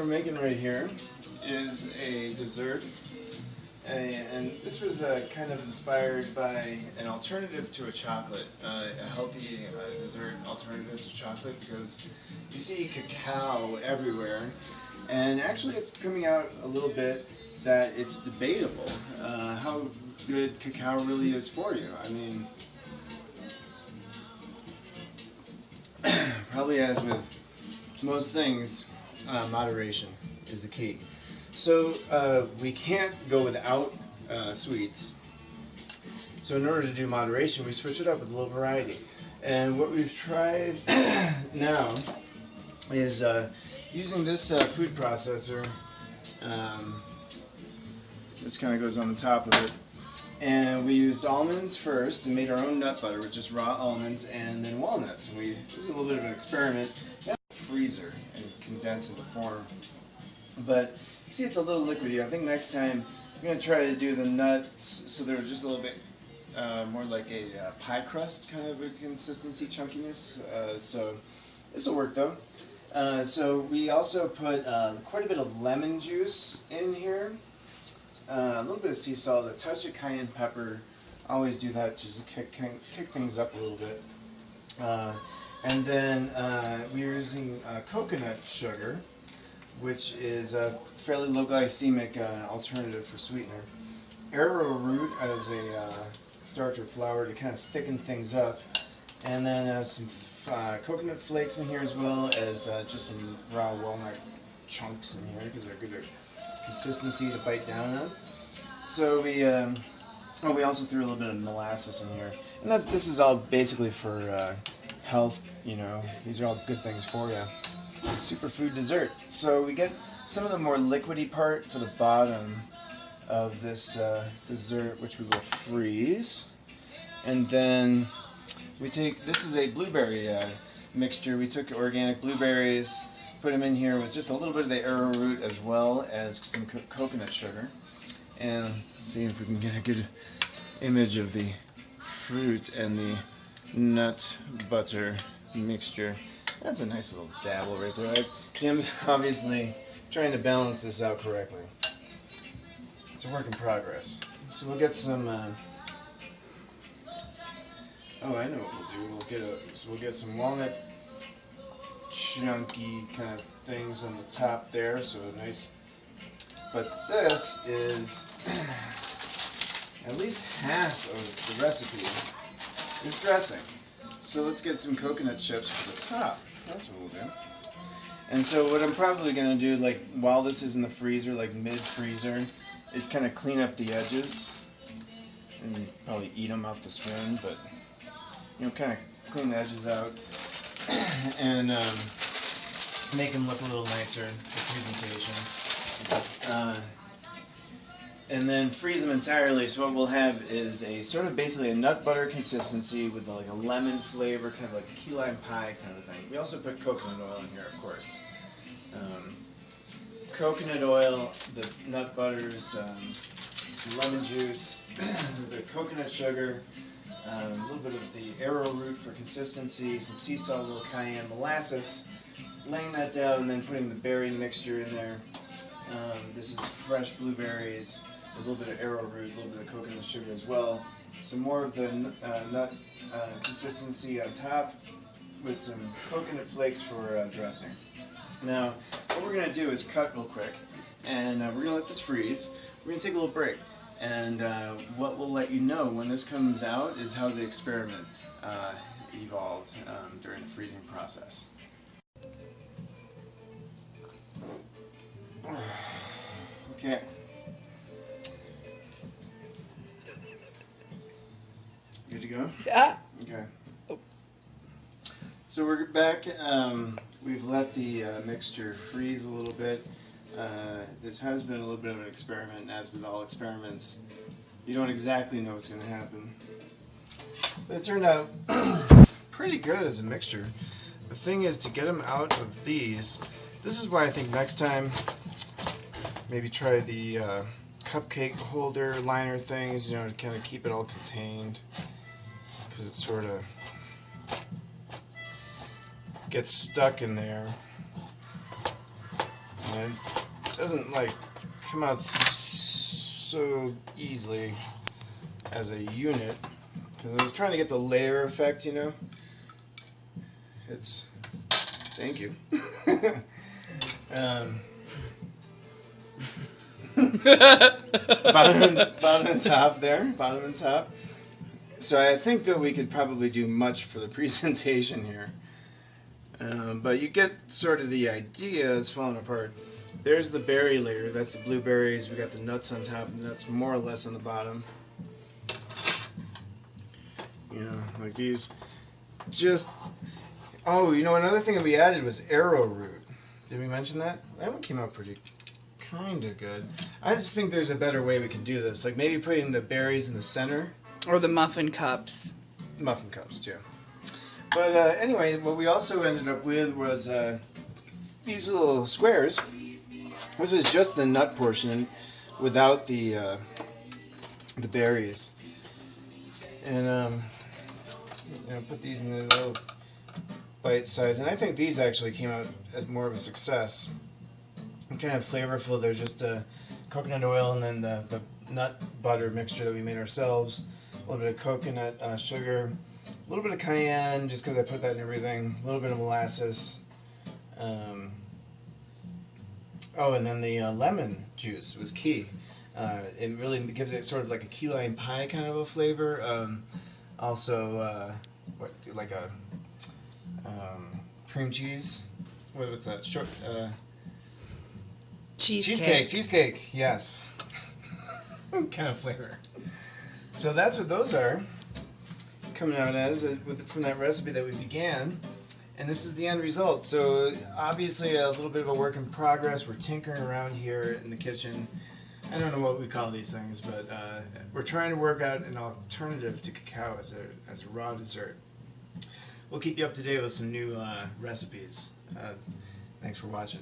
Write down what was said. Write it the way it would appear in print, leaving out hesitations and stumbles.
we're making right here is a dessert, and this was kind of inspired by an alternative to a chocolate, a healthy dessert alternative to chocolate, because you see cacao everywhere, and actually it's coming out a little bit that it's debatable how good cacao really is for you. I mean, probably as with most things, moderation is the key. So we can't go without sweets. So in order to do moderation, we switch it up with a little variety. And what we've tried now is using this food processor. This kind of goes on the top of it. And we used almonds first and made our own nut butter with just raw almonds, and then walnuts. And this is a little bit of an experiment. Freezer and condense into form. But you see it's a little liquidy. I think next time I'm going to try to do the nuts so they're just a little bit more like a pie crust kind of a consistency, chunkiness. So this will work though. So we also put quite a bit of lemon juice in here. A little bit of sea salt, a touch of cayenne pepper. I always do that just to kick things up a little bit. And then we're using coconut sugar, which is a fairly low glycemic alternative for sweetener. Arrowroot as a starch or flour to kind of thicken things up. And then some coconut flakes in here, as well as just some raw walnut chunks in here because they're good consistency to bite down on. So we also threw a little bit of molasses in here, and this is all basically for health. You know, these are all good things for you. Superfood dessert. So we get some of the more liquidy part for the bottom of this dessert, which we will freeze, and then we take. This is a blueberry mixture. We took organic blueberries, put them in here with just a little bit of the arrowroot as well as some coconut sugar. And let's see if we can get a good image of the fruit and the nut butter mixture. That's a nice little dabble right there. See, I'm obviously trying to balance this out correctly. It's a work in progress. So we'll get some. Oh, I know what we'll do. We'll get some walnut chunky kind of things on the top there, so nice. But this is at least half of the recipe is dressing. So let's get some coconut chips for the top. That's what we'll do. And so what I'm probably going to do, like while this is in the freezer, like mid-freezer, is kind of clean up the edges and probably eat them off the spoon, but you know, kind of clean the edges out and make them look a little nicer for presentation. And then freeze them entirely. So what we'll have is a sort of basically a nut butter consistency with like a lemon flavor, kind of like a key lime pie kind of thing. We also put coconut oil in here, of course. Coconut oil, the nut butters, some lemon juice, the coconut sugar, a little bit of the arrowroot for consistency, some sea salt, a little cayenne, molasses. Laying that down and then putting the berry mixture in there. This is fresh blueberries, a little bit of arrowroot, a little bit of coconut sugar as well. Some more of the nut consistency on top with some coconut flakes for dressing. Now, what we're going to do is cut real quick, and we're going to let this freeze. We're going to take a little break, and what we'll let you know when this comes out is how the experiment evolved during the freezing process. Okay. Good to go? Yeah. Okay. So we're back. We've let the mixture freeze a little bit. This has been a little bit of an experiment, and as with all experiments, you don't exactly know what's going to happen. But it turned out pretty good as a mixture. The thing is to get them out of these. This is why I think next time maybe try the cupcake holder liner things, you know, to kind of keep it all contained, because it sort of gets stuck in there. And it doesn't like come out so easily as a unit because I was trying to get the layer effect, you know. It's thank you. Bottom and top there, bottom and top. So I think that we could probably do much for the presentation here. But you get sort of the idea. It's falling apart. There's the berry layer. That's the blueberries. We got the nuts on top, and the nuts more or less on the bottom. You know, like these. Just oh, you know, another thing that we added was arrowroot. Did we mention that? That one came out pretty kind of good. I just think there's a better way we can do this. Like maybe putting the berries in the center. Or the muffin cups. Muffin cups, too. But anyway, what we also ended up with was these little squares. This is just the nut portion without the berries. And you know, put these in the little bite size. And I think these actually came out as more of a success. They're kind of flavorful. They're just coconut oil and then the nut butter mixture that we made ourselves. A little bit of coconut sugar. A little bit of cayenne, just because I put that in everything. A little bit of molasses. Oh, and then the lemon juice was key. It really gives it sort of like a key lime pie kind of a flavor. Also, like a cream cheese. What's that? Short. Cheesecake. Yes. Kind of flavor. So that's what those are coming out as from that recipe that we began, and this is the end result. So obviously a little bit of a work in progress. We're tinkering around here in the kitchen. I don't know what we call these things, but we're trying to work out an alternative to cacao as a raw dessert. We'll keep you up to date with some new recipes. Thanks for watching.